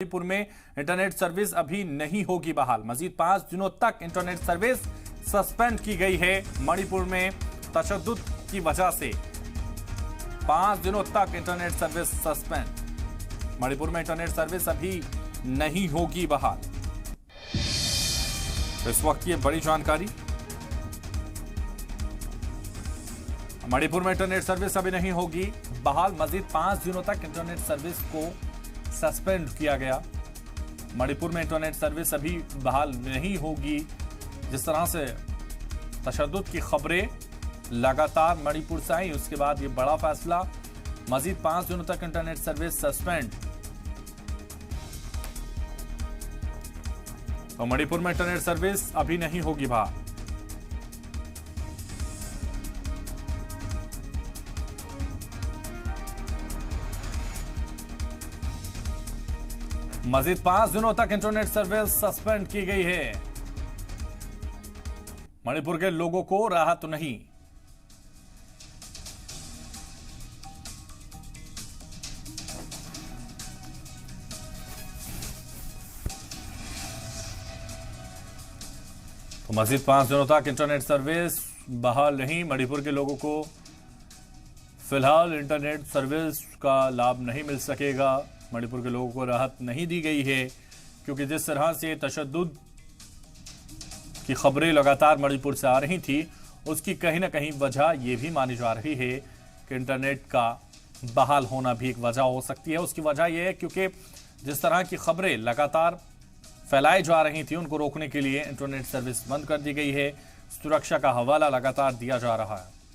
मणिपुर में internet service अभी नहीं होगी बहाल। मजीद 5 दिनों तक इंटरनेट सर्विस सस्पेंड की गई है। मणिपुर में तशद्दुद की वजह से 5 दिनों तक इंटरनेट सर्विस सस्पेंड। मणिपुर में इंटरनेट सर्विस अभी नहीं होगी बहाल। तो इस वक्त ये बड़ी जानकारी। मणिपुर में इंटरनेट सर्विस अभी नहीं होगी बहाल। मजीद 5 दिनों तक इंटरनेट सर्विस को सस्पेंड किया गया। मणिपुर में इंटरनेट सर्विस अभी बहाल नहीं होगी। जिस तरह से तशद्दुद की खबरें लगातार मणिपुर से आई, उसके बाद ये बड़ा फैसला। मजीद 5 दिनों तक इंटरनेट सर्विस सस्पेंड। तो मणिपुर में इंटरनेट सर्विस अभी नहीं होगी बहाल। मजीद 5 दिनों तक इंटरनेट सर्विस सस्पेंड की गई है। मणिपुर के लोगों को राहत नहीं। तो मजीद 5 दिनों तक इंटरनेट सर्विस बहाल नहीं। मणिपुर के लोगों को फिलहाल इंटरनेट सर्विस का लाभ नहीं मिल सकेगा। मणिपुर के लोगों को राहत नहीं दी गई है, क्योंकि जिस तरह से तशद्दुद की खबरें लगातार मणिपुर से आ रही थी, उसकी कहीं ना कहीं वजह यह भी मानी जा रही है कि इंटरनेट का बहाल होना भी एक वजह हो सकती है। उसकी वजह यह है क्योंकि जिस तरह की खबरें लगातार फैलाई जा रही थी, उनको रोकने के लिए इंटरनेट सर्विस बंद कर दी गई है। सुरक्षा का हवाला लगातार दिया जा रहा है।